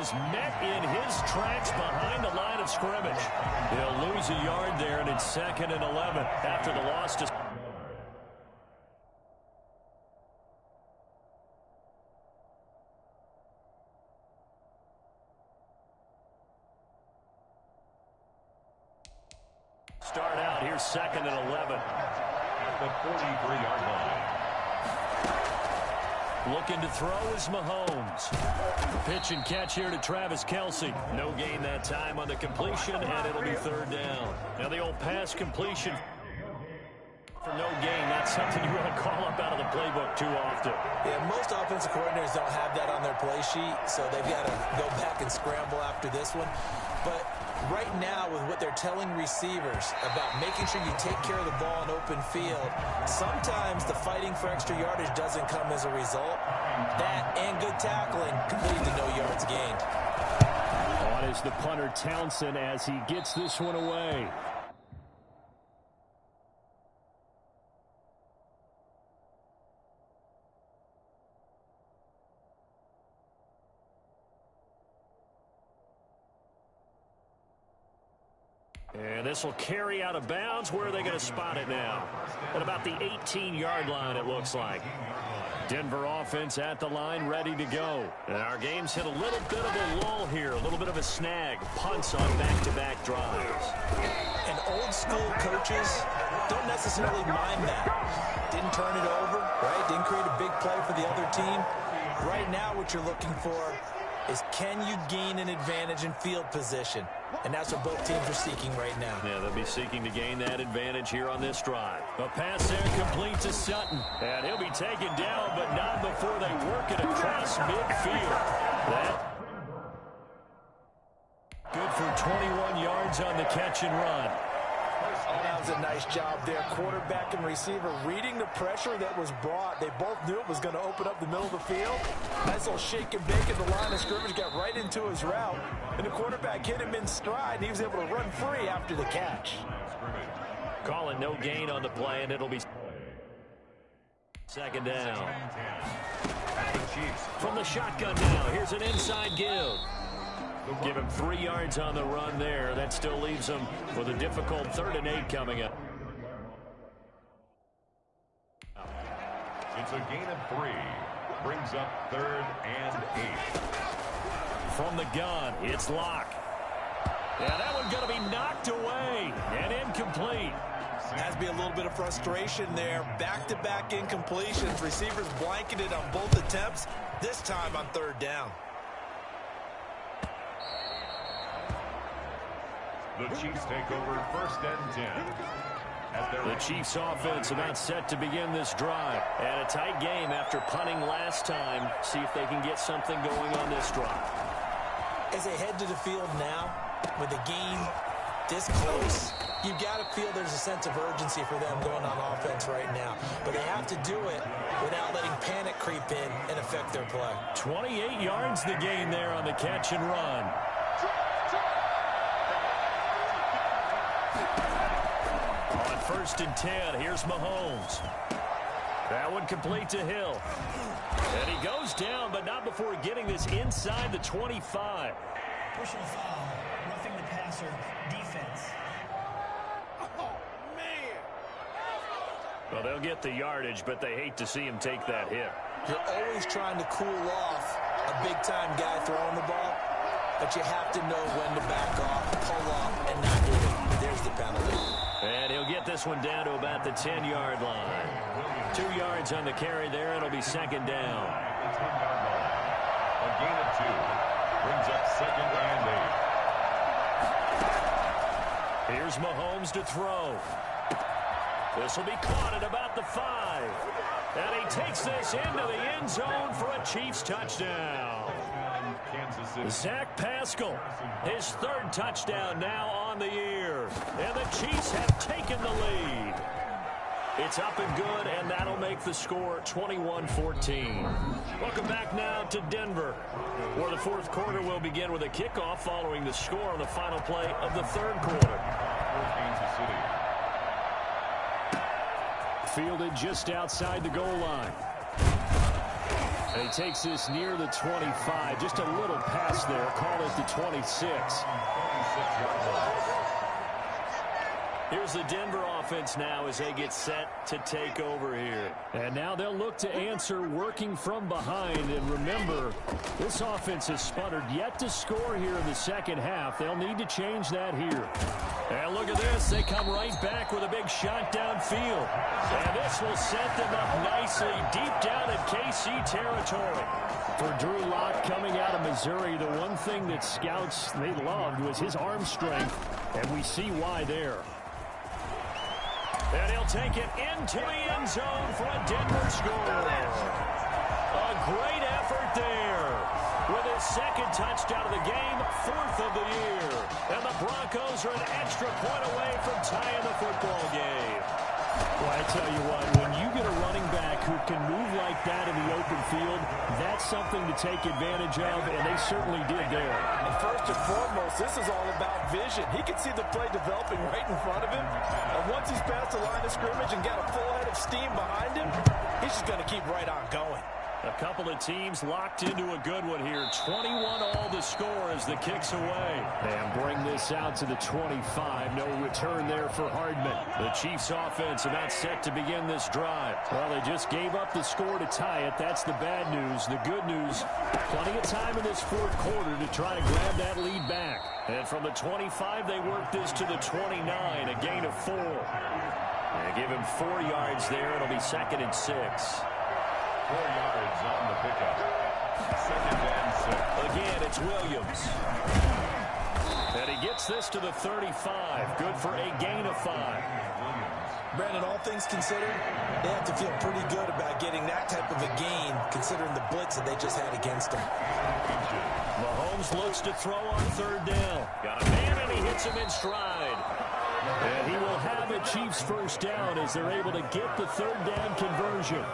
is met in his tracks behind the line of scrimmage. He'll lose a yard there, and it's 2nd and 11 after the loss to... Start out here, 2nd and 11. At the 43-yard line. Looking to throw is Mahomes. Pitch and catch here to Travis Kelce. No gain that time on the completion, and it'll be 3rd down. Now the old pass completion for no gain. That's something you want to call up out of the playbook too often. Yeah, most offensive coordinators don't have that on their play sheet, so they've got to go back and scramble after this one. But right now, with what they're telling receivers about making sure you take care of the ball in open field, sometimes the fighting for extra yardage doesn't come as a result. That and good tackling can lead to no yards gained. On is the punter Townsend as he gets this one away. And this will carry out of bounds. Where are they going to spot it now? At about the 18-yard line, it looks like. Denver offense at the line, ready to go. And our game's hit a little bit of a lull here, a little bit of a snag. Punts on back-to-back drives. And old-school coaches don't necessarily mind that. Didn't turn it over, right? Didn't create a big play for the other team. Right now, what you're looking for is, can you gain an advantage in field position? And that's what both teams are seeking right now. Yeah, they'll be seeking to gain that advantage here on this drive. A pass there complete to Sutton. And he'll be taken down, but not before they work it across midfield. That good for 21 yards on the catch and run. Oh, that was a nice job there. Quarterback and receiver reading the pressure that was brought. They both knew it was going to open up the middle of the field. Nice little shake and bake at the line of scrimmage. Got right into his route. And the quarterback hit him in stride. And he was able to run free after the catch. Call it no gain on the play, and it'll be 2nd down. From the shotgun now, here's an inside give. Give him 3 yards on the run there. That still leaves him with a difficult 3rd and 8 coming up. It's a gain of 3. Brings up 3rd and 8. From the gun, it's Locke. Yeah, that one's going to be knocked away and incomplete. Has to be a little bit of frustration there. Back-to-back incompletions. Receivers blanketed on both attempts, this time on 3rd down. The Chiefs take over 1st and 10. The Chiefs offense about set to begin this drive. And a tight game after punting last time. See if they can get something going on this drive. As they head to the field now, with the game this close, you've got to feel there's a sense of urgency for them going on offense right now. But they have to do it without letting panic creep in and affect their play. 28 yards the gain there on the catch and run. On 1st and 10, here's Mahomes. That one complete to Hill. And he goes down, but not before getting this inside the 25. Personal foul, roughing the passer, defense. Oh, man. Well, they'll get the yardage, but they hate to see him take that hit. You're always trying to cool off a big-time guy throwing the ball, but you have to know when to back off, pull off, and not hit him. There's the penalty. And he'll get this one down to about the 10-yard line. 2 yards on the carry there. It'll be 2nd down. A gain of 2. Brings up 2nd and 8. Here's Mahomes to throw. This will be caught at about the 5. And he takes this into the end zone for a Chiefs touchdown. Zach Pascal, his 3rd touchdown now on the year. And the Chiefs have taken the lead. It's up and good, and that'll make the score 21-14. Welcome back now to Denver, where the 4th quarter will begin with a kickoff following the score on the final play of the 3rd quarter. Fielded just outside the goal line. And he takes this near the 25. Just a little pass there. Call it the 26. Here's the Denver offense now as they get set to take over here. And now they'll look to answer working from behind. And remember, this offense has sputtered yet to score here in the second half. They'll need to change that here. And look at this. They come right back with a big shot downfield. And this will set them up nicely deep down in KC territory. For Drew Lock coming out of Missouri, the one thing that scouts they loved was his arm strength. And we see why there. And he'll take it into the end zone for a Denver score. A great effort there. With his second touchdown of the game, 4th of the year. And the Broncos are an extra point away from tying the football game. Well, I tell you what, when you get a running back who can move like that in the open field, that's something to take advantage of, and they certainly did there. And first and foremost, this is all about vision. He can see the play developing right in front of him. And once he's past the line of scrimmage and got a full head of steam behind him, he's just going to keep right on going. A couple of teams locked into a good one here. 21-all the score as the kick's away. And bring this out to the 25. No return there for Hardman. The Chiefs offense about set to begin this drive. Well, they just gave up the score to tie it. That's the bad news. The good news, plenty of time in this fourth quarter to try to grab that lead back. And from the 25, they work this to the 29, a gain of 4. And give him 4 yards there. It'll be 2nd and 6. 4 yards on the pickup. 2nd and 6. Again, it's Williams. And he gets this to the 35. Good for a gain of 5. Brandon, all things considered, they have to feel pretty good about getting that type of a gain, considering the blitz that they just had against them. Mahomes looks to throw on 3rd down. Got a man, and he hits him in stride. And he will have a Chiefs first down as they're able to get the 3rd down conversion.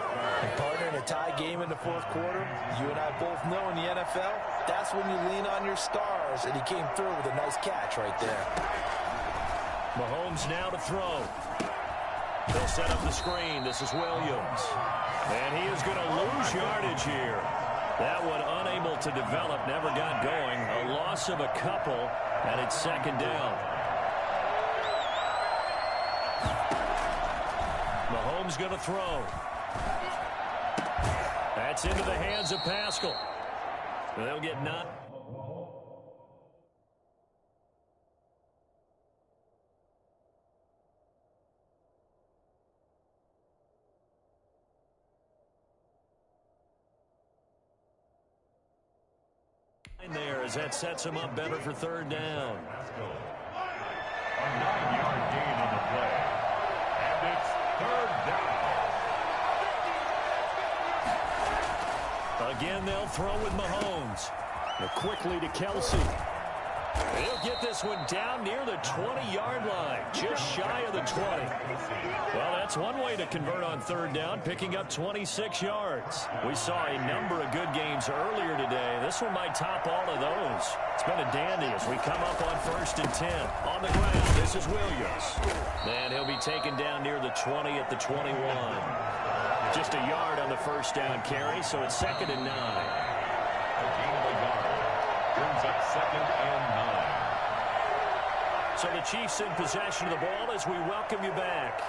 And partner, in a tie game in the fourth quarter, you and I both know in the NFL, that's when you lean on your stars, and he came through with a nice catch right there. Mahomes now to throw. They'll set up the screen. This is Williams. And he is going to lose yardage here. That one unable to develop, never got going. A loss of a couple, and it's 2nd down. Mahomes going to throw. That's into the hands of Pascal. They'll get none. There as that sets him up better for 3rd down. A 9-yard gain on the play. And it's 3rd down. Again, they'll throw with Mahomes. Now quickly to Kelsey. He'll get this one down near the 20-yard line, just shy of the 20. Well, that's one way to convert on 3rd down, picking up 26 yards. We saw a number of good games earlier today. This one might top all of those. It's been a dandy as we come up on 1st and 10. On the ground, this is Williams. And he'll be taken down near the 20 at the 21. Just a yard on the first down carry, so it's 2nd and 9. A gain of a yard. Brings up 2nd and 9. So the Chiefs in possession of the ball as we welcome you back.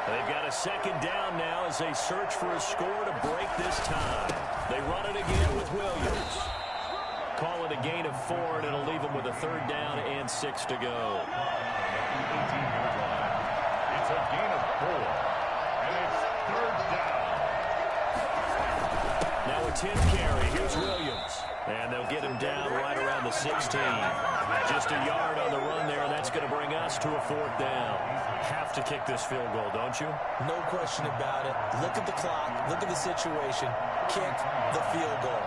They've got a 2nd down now as they search for a score to break this tie. They run it again with Williams. Call it a gain of 4, and it'll leave them with a 3rd down and 6 to go. It's a gain of 4, and it's 3rd down. Now a 10th carry. Here's Williams. And they'll get him down right around the 16. Just a yard on the run there, and that's going to bring us to a 4th down. Have to kick this field goal, don't you? No question about it. Look at the clock. Look at the situation. Kick the field goal.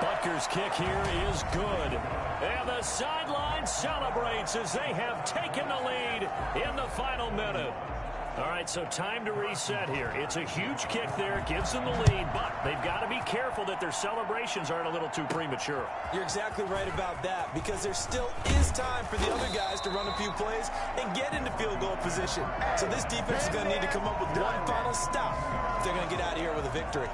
Butker's kick here is good. And the sideline celebrates as they have taken the lead in the final minute. All right, so time to reset here. It's a huge kick there, gives them the lead, but they've got to be careful that their celebrations aren't a little too premature. You're exactly right about that, because there still is time for the other guys to run a few plays and get into field goal position. So this defense is going to need to come up with one final stop if they're going to get out of here with a victory.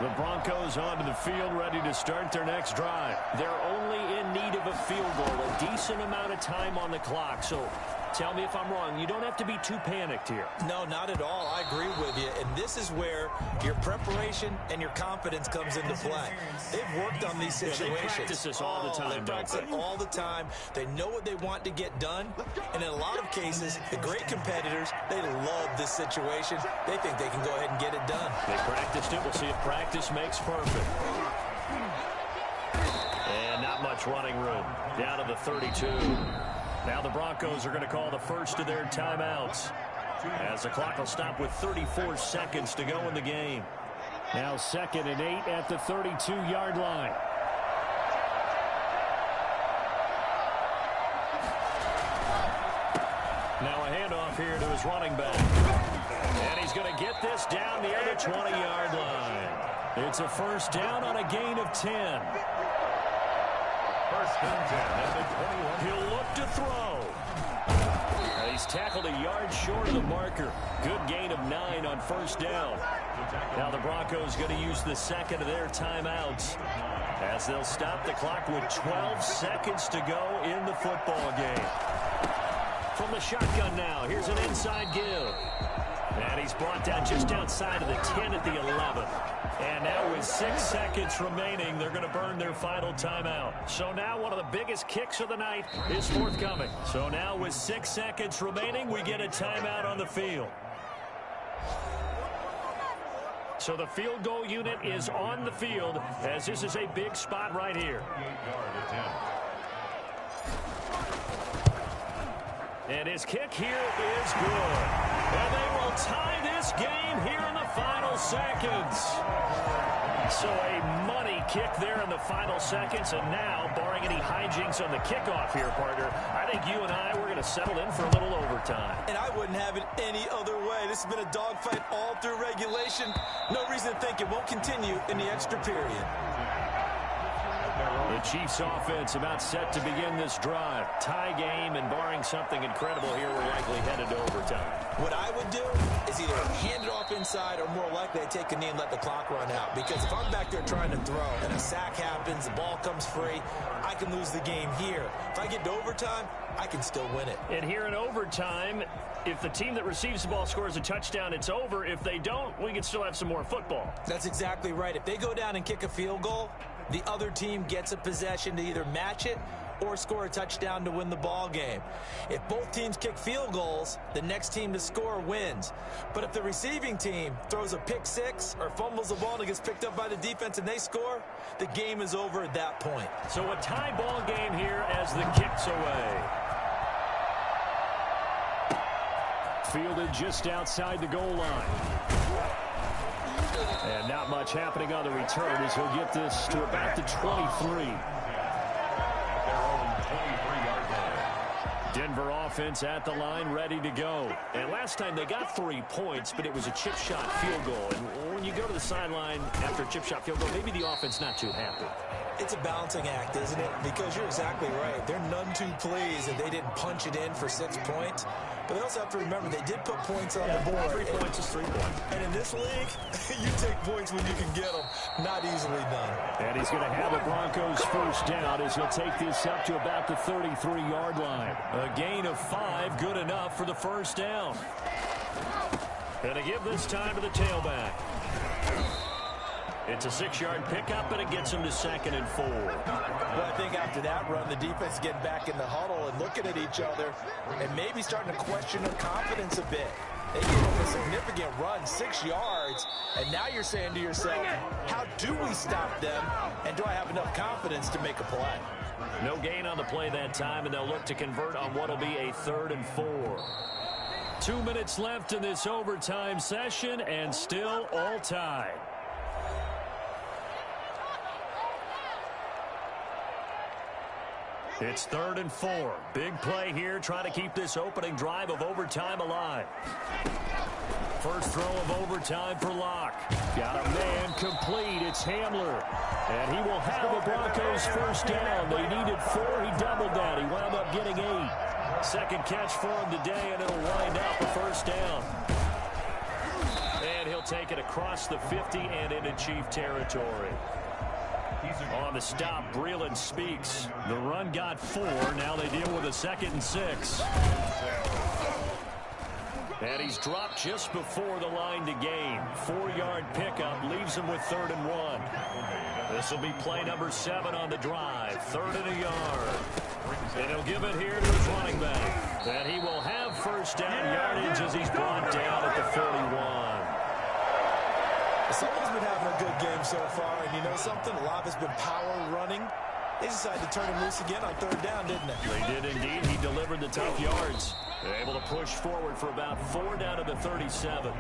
The Broncos onto the field, ready to start their next drive. They're only in need of a field goal, a decent amount of time on the clock. So tell me if I'm wrong. You don't have to be too panicked here. No, not at all. I agree with you. And this is where your preparation and your confidence comes into play. They've worked on these situations. They practice this all the time. They practice it all the time. They know what they want to get done. And in a lot of cases, the great competitors, they love this situation. They think they can go ahead and get it done. They practiced it. We'll see if practice makes perfect. And not much running room. Down to the 32. Now the Broncos are going to call the first of their timeouts, as the clock will stop with 34 seconds to go in the game. Now 2nd and 8 at the 32-yard line. Now a handoff here to his running back. And he's going to get this down the other 20-yard line. It's a first down on a gain of 10. First and 10 at the 21. He'll look to throw. And he's tackled a yard short of the marker. Good gain of 9 on first down. Now the Broncos going to use the second of their timeouts, as they'll stop the clock with 12 seconds to go in the football game. From the shotgun now, here's an inside give. And he's brought down just outside of the 10 at the 11. And now with 6 seconds remaining, they're going to burn their final timeout. So now one of the biggest kicks of the night is forthcoming. So now with 6 seconds remaining, we get a timeout on the field. So the field goal unit is on the field, as this is a big spot right here. And his kick here is good. And they will tie this game here in the final seconds. So a money kick there in the final seconds. And now, barring any hijinks on the kickoff here, partner, I think you and I, we're going to settle in for a little overtime. And I wouldn't have it any other way. This has been a dogfight all through regulation. No reason to think it won't continue in the extra period. The Chiefs offense about set to begin this drive. Tie game, and barring something incredible here, we're likely headed to overtime. What I would do is either hand it off inside, or more likely I take a knee and let the clock run out. Because if I'm back there trying to throw and a sack happens, the ball comes free, I can lose the game here. If I get to overtime, I can still win it. And here in overtime, if the team that receives the ball scores a touchdown, it's over. If they don't, we can still have some more football. That's exactly right. If they go down and kick a field goal, the other team gets a possession to either match it or score a touchdown to win the ball game. If both teams kick field goals, the next team to score wins. But if the receiving team throws a pick six or fumbles the ball and it gets picked up by the defense and they score, the game is over at that point. So a tie ball game here as the kick's away. Fielded just outside the goal line. And not much happening on the return as he'll get this to about the 23. Denver offense at the line, ready to go. And last time they got 3 points, but it was a chip shot field goal. And when you go to the sideline after a chip shot field goal, maybe the offense not too happy. It's a balancing act, isn't it? Because you're exactly right. They're none too pleased that they didn't punch it in for 6 points. But they also have to remember they did put points on the board. 3 points is 3 points. And in this league, you take points when you can get them. Not easily done. And he's going to have the Broncos first down as he'll take this up to about the 33-yard line. A gain of 5, good enough for the first down. And to give this time to the tailback. It's a 6-yard pickup, and it gets him to 2nd and 4. Well, I think after that run, the defense getting back in the huddle and looking at each other and maybe starting to question their confidence a bit. They gave up a significant run, 6 yards, and now you're saying to yourself, how do we stop them, and do I have enough confidence to make a play? No gain on the play that time, and they'll look to convert on what will be a 3rd and 4. 2 minutes left in this overtime session, and still all tied. It's 3rd and 4. Big play here, trying to keep this opening drive of overtime alive. First throw of overtime for Locke. Got a man complete. It's Hamler. And he will have a Broncos first down. They needed 4. He doubled that. He wound up getting 8. Second catch for him today, and it'll wind up a first down. And he'll take it across the 50 and into Chief territory. On the stop, Breeland speaks. The run got 4. Now they deal with a 2nd and 6. And he's dropped just before the line to gain. 4-yard pickup leaves him with 3rd and 1. This will be play number 7 on the drive. 3rd and a yard. And he'll give it here to his running back. And he will have first down yardage as he's brought down at the 41. Someone's been having a good game so far, and you know something? A lot of it's been power running. They decided to turn him loose again on 3rd down, didn't they? They did indeed. He delivered the tough yards. They're able to push forward for about 4 down to the 37.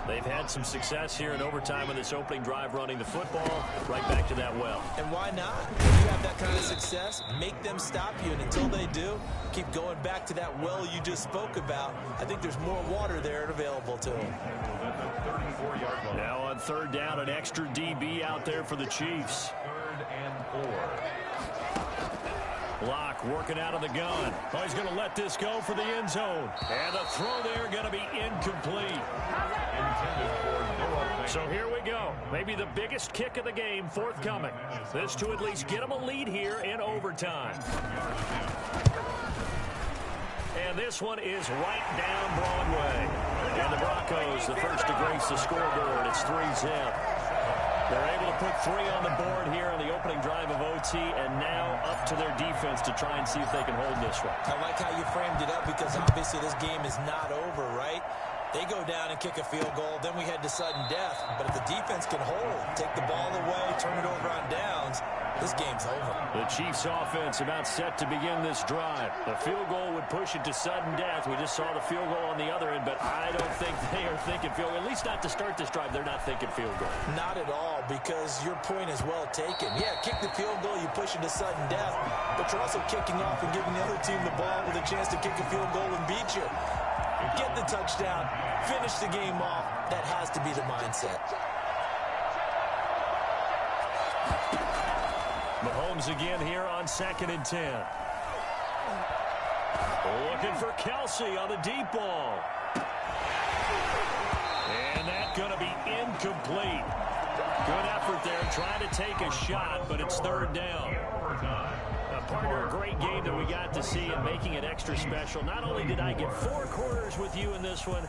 They've had some success here in overtime in this opening drive running the football right back to that well. And why not? If you have that kind of success, make them stop you. And until they do, keep going back to that well you just spoke about. I think there's more water there and available to them. Now on 3rd down, an extra DB out there for the Chiefs. 3rd and 4. Locke working out of the gun. Oh, he's going to let this go for the end zone. And the throw there going to be incomplete. So here we go. Maybe the biggest kick of the game forthcoming. This to at least get them a lead here in overtime. And this one is right down Broadway. And the Broncos, the first to grace the scoreboard. It's 3-zip. They're able to put 3 on the board here on the opening drive of OT, and now up to their defense to try and see if they can hold this one. I like how you framed it up because obviously this game is not over, right? They go down and kick a field goal, then we head to sudden death. But if the defense can hold, take the ball away, turn it over on downs, this game's over. The Chiefs offense about set to begin this drive. The field goal would push it to sudden death. We just saw the field goal on the other end, but I don't think they are thinking field goal. At least not to start this drive, they're not thinking field goal. Not at all, because your point is well taken. Yeah, kick the field goal, you push it to sudden death, but you're also kicking off and giving the other team the ball with a chance to kick a field goal and beat you. Get the touchdown, finish the game off. That has to be the mindset. Mahomes again here on 2nd and 10. Looking for Kelsey on the deep ball. And that's going to be incomplete. Good effort there, trying to take a shot, but it's 3rd down. Partner, a great game that we got to see and making it extra special. Not only did I get 4 quarters with you in this one,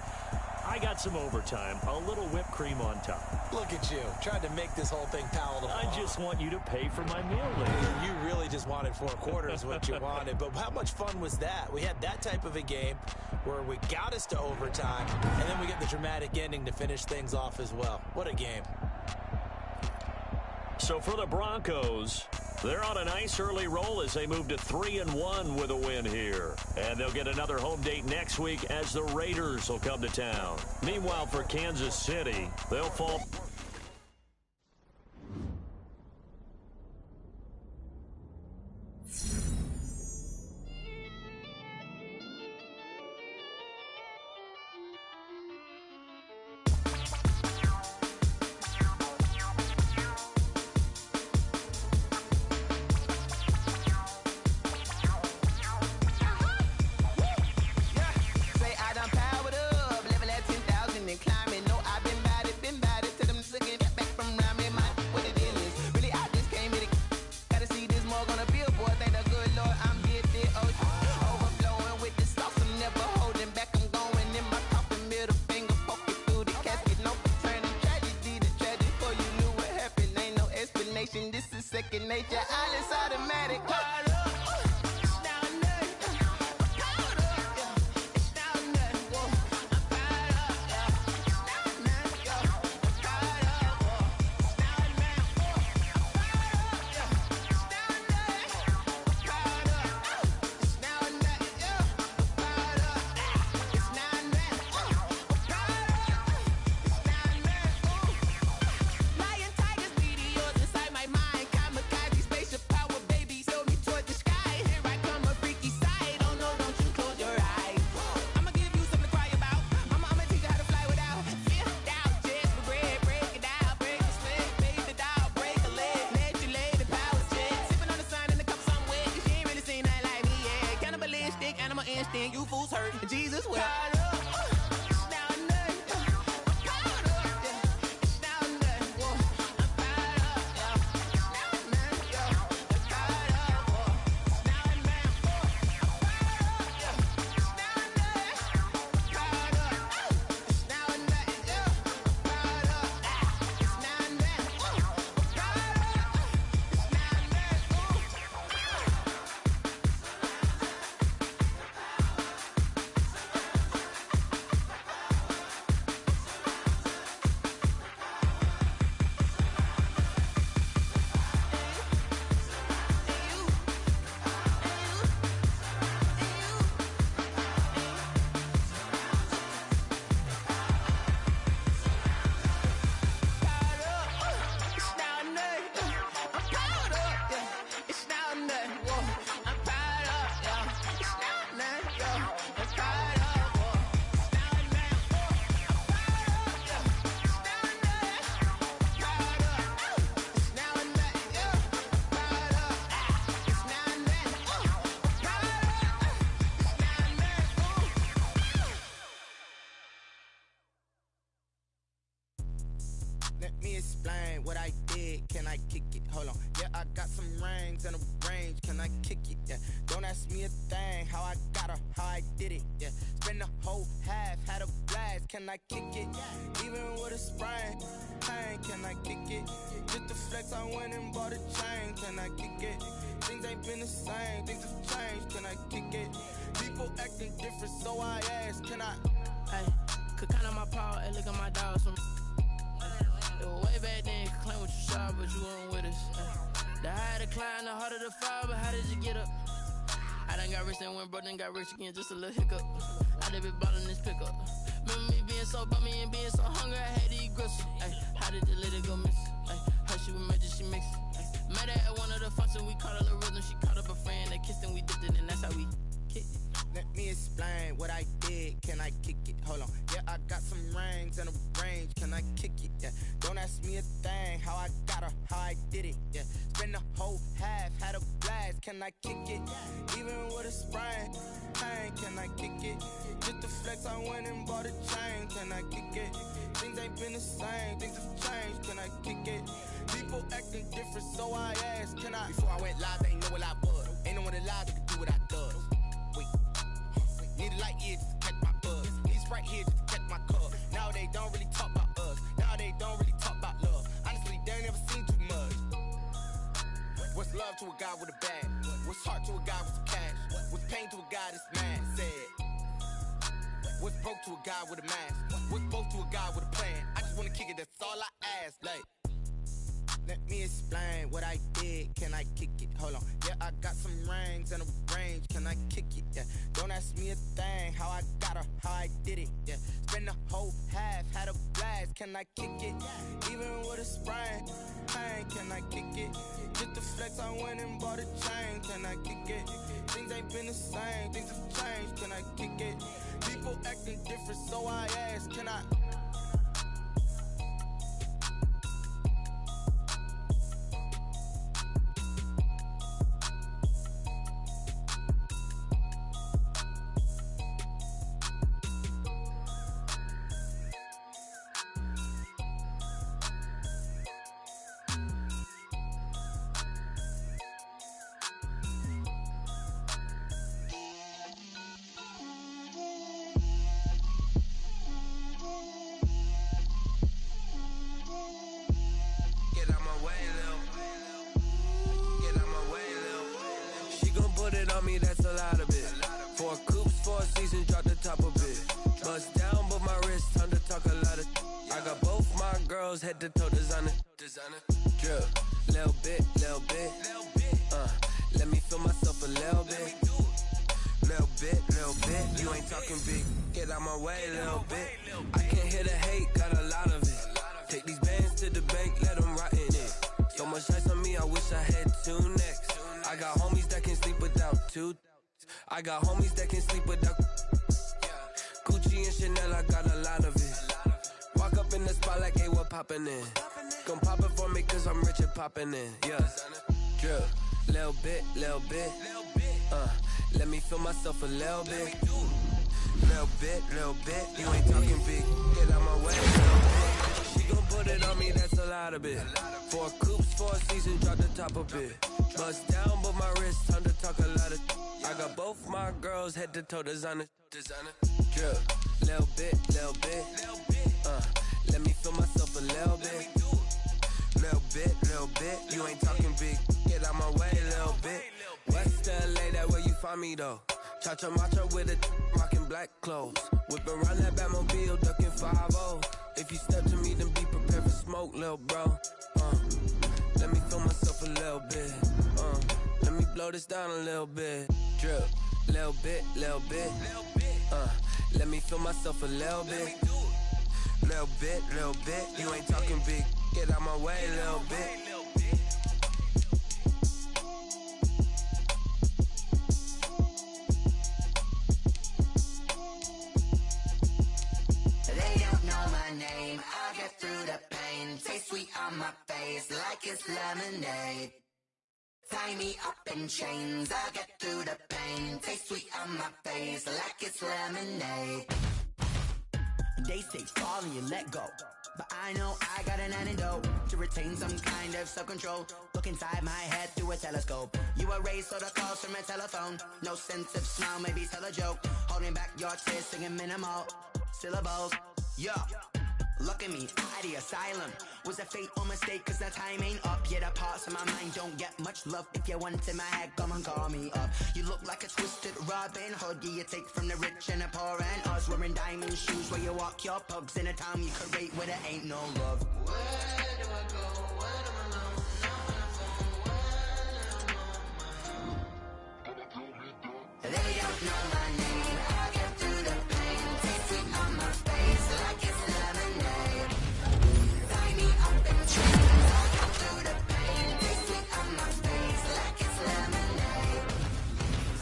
I got some overtime, a little whipped cream on top. Look at you, trying to make this whole thing palatable. I just want you to pay for my meal later. You really just wanted 4 quarters, what you wanted. But how much fun was that? We had that type of a game where we got us to overtime, and then we get the dramatic ending to finish things off as well. What a game. So for the Broncos, they're on a nice early roll as they move to 3-1 with a win here. And they'll get another home date next week as the Raiders will come to town. Meanwhile, for Kansas City, they'll fall... Let me explain what I did. Can I kick it? Hold on. Yeah, I got some rings and a range. Can I kick it? Yeah. Don't ask me a thing. How I got her, how I did it. Yeah. Spend the whole half, had a blast. Can I kick it? Even with a sprain. Pain, can I kick it? Just the flex, I went and bought a chain. Can I kick it? Things ain't been the same. Things have changed. Can I kick it? People acting different, so I ask. Can I? Hey, could count on my power. Hey, look at my dogs. It was way back then, you could claim what you saw, but you weren't with us. The higher the climb, the harder the fall, but how did you get up? I done got rich and went broke, then got rich again, just a little hiccup. I done been ballin' this pickup. Remember me being so bummy and being so hungry, I had to eat gristle. Ay, how did the lady go miss? Ay, how she was magic, she mixed. Met her at one of the functions, we caught a little rhythm, she caught up a friend, they kissed and we dipped it, and that's how we kicked it. Let me explain what I did. Can I kick it? Hold on. Yeah, I got some rings and a range. Can I kick it? Yeah. Don't ask me a thing. How I got her, how I did it. Yeah. Spend the whole half, had a blast. Can I kick it? Even with a sprain. Pain, can I kick it? Just the flex, I went and bought a chain. Can I kick it? Things ain't been the same. Things have changed. Can I kick it? People acting different, so I ask. Can I? Before I went live, they ain't know what I was. Ain't no one alive that could do what I does. Need a light here just to catch my buzz. Need a Sprite here just to catch my cup. Now they don't really talk about us. Now they don't really talk about love. Honestly, they ain't never seen too much. What's love to a guy with a bag? What's heart to a guy with some cash? What's pain to a guy that's mad? Said. What's broke to a guy with a mask? What's both to a guy with a plan? I just wanna kick it, that's all I ask. Like, let me explain what I did. Can I kick it? Hold on. Yeah, I got some rings and a range. Can I kick it? Yeah. Don't ask me a thing. How I got her, how I did it. Yeah. Spend the whole half, had a blast. Can I kick it? Even with a sprain. Pain, can I kick it? Just the flex, I went and bought a chain. Can I kick it? Things ain't been the same. Things have changed. Can I kick it? People acting different, so I ask. Can I? That's a lot of it. 4 coops, 4 seasons, drop the top of it. Bust down, but my wrist, time to talk a lot of. I got both my girls head to toe designer. Drip, little bit. Let me feel myself a little bit. Little bit. You ain't talking big. Get out my way, little bit. I can't hear the hate, got a lot of it. Take these bands to the bank, let them rot in it. So much ice on me, I wish I had 2 necks. I got homies that can sleep without 2. I got homies that can sleep without Gucci and Chanel, I got a lot of it. Walk up in the spot like, hey, what poppin' in? Gon' pop it for me cause I'm rich and poppin' in. Yeah, drip, little bit. Let me feel myself a little bit. Little bit. You ain't talking big, get out my way, little bit. She gon' put it on me, that's a lot of it. 4 coops, 4 seasons, drop the top of it. Bust down, but my wrist, time to talk a lot of. I got both my girls head to toe designer. Drip, little bit. Let me feel myself a little bit. Little bit. You ain't talking big, get out my way, little bit. West LA, that where you find me though. Cha-cha matcha with a rockin' black clothes. Whip around that Batmobile, ducking 5-0. If you step to me, then be prepared for smoke, little bro. Let me feel myself a little bit. Let me blow this down a little bit. Drip, little bit. Let me feel myself a little bit. Little bit. You ain't talking big. Get out my way, little bit. They don't know my name. I'll get through the pain. Taste sweet on my face like it's lemonade. Tie me up in chains, I'll get through the pain. Taste sweet on my face like it's lemonade. They say fall and you let go. But I know I got an antidote to retain some kind of self-control. Look inside my head through a telescope. You erase all the calls from a telephone. No sense of smile, maybe tell a joke. Holding back your tears, singing minimal syllables. Yeah. Look at me, out the asylum. Was a fate or mistake, cause the time ain't up. Yeah, the parts of my mind don't get much love. If you want in my head, come and call me up. You look like a twisted Robin Hood. Yeah, you take from the rich and the poor and us. Wearing diamond shoes where you walk your pugs in a town you create where there ain't no love. Where do I go? Where do I know? They don't know my name. I get through the pain. Taste sweet on my face like it's lemonade. Tie me up in chains. I get through the pain. Taste sweet on my face like it's lemonade.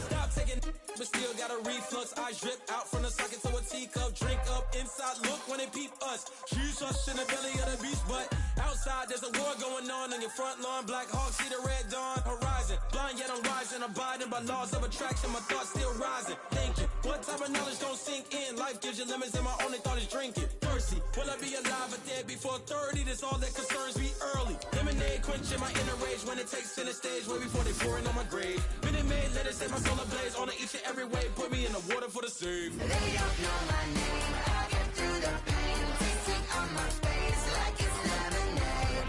Stop taking but still got a reflux. I drip out from the socket to a teacup. Drink up inside, look when they peep us. Choose us in the belly of the beast, but outside there's a war going on your front lawn. Black Hawk, see the red dawn horizon. Blind yet I'm rising, abiding by laws of attraction. My thoughts still rising, thinking what type of knowledge don't sink in. Life gives you limits and my only thought is drinking. Thirsty, will I be alive or dead before 30? That's all that concerns me early. Lemonade quenching my inner rage when it takes center stage. Way before they pouring on my grave. Been made, let it set my soul ablaze. On each and every way, put me in the water for the save. They don't know my name. I get through the pain. Taste sweet on my face like it's lemonade.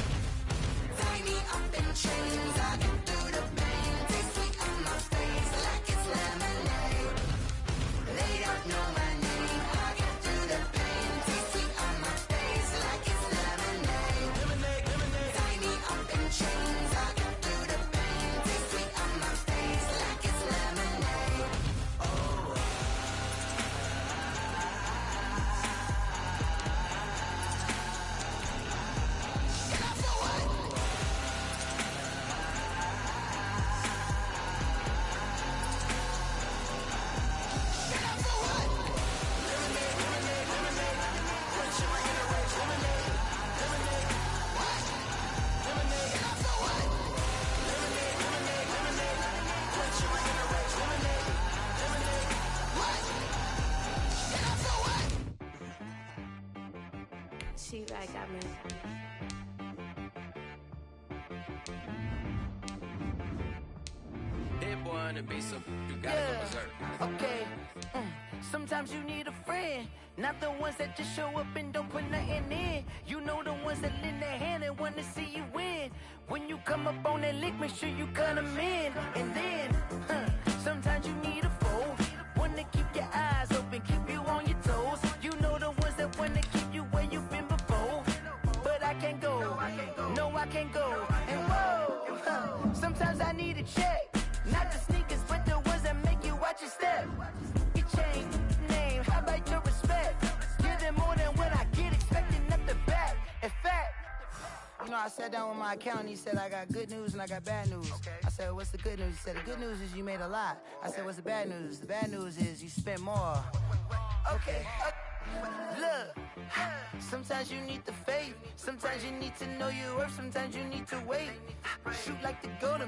Tie me up in chains. I get through the pain. Taste sweet on my face like it's lemonade. They don't know my name. I get through the pain. Taste sweet on my face like it's lemonade. Lemonade, lemonade. Tie me up in chains. I get through the pain. Taste sweet on my face like it's lemonade. She like, I mean, That boy on the beat, so you gotta go berserk. Okay. Sometimes you need a friend, not the ones that just show up and don't put nothing in. You know the ones that lend their hand and want to see you win. When you come up on that lick, make sure you cut them in. And then, sometimes you need a foe, one to keep your eyes open, keep you on your toes. You know the ones that want to keep you where you've been before. But I can't go, no I can't go. And whoa, sometimes I need a check, not the sneakers, but the ones that make you watch your step. You change name, how about your respect? Give them more than what I get, expecting nothing back. In fact, you know, I sat down with my accountant. He said, I got good news and I got bad news. I said, what's the good news? He said, the good news is you made a lot. I said, what's the bad news? The bad news is you spent more. Okay. Look, sometimes you need the faith. Sometimes you need to know your worth. Sometimes you need to wait. Shoot like the golden.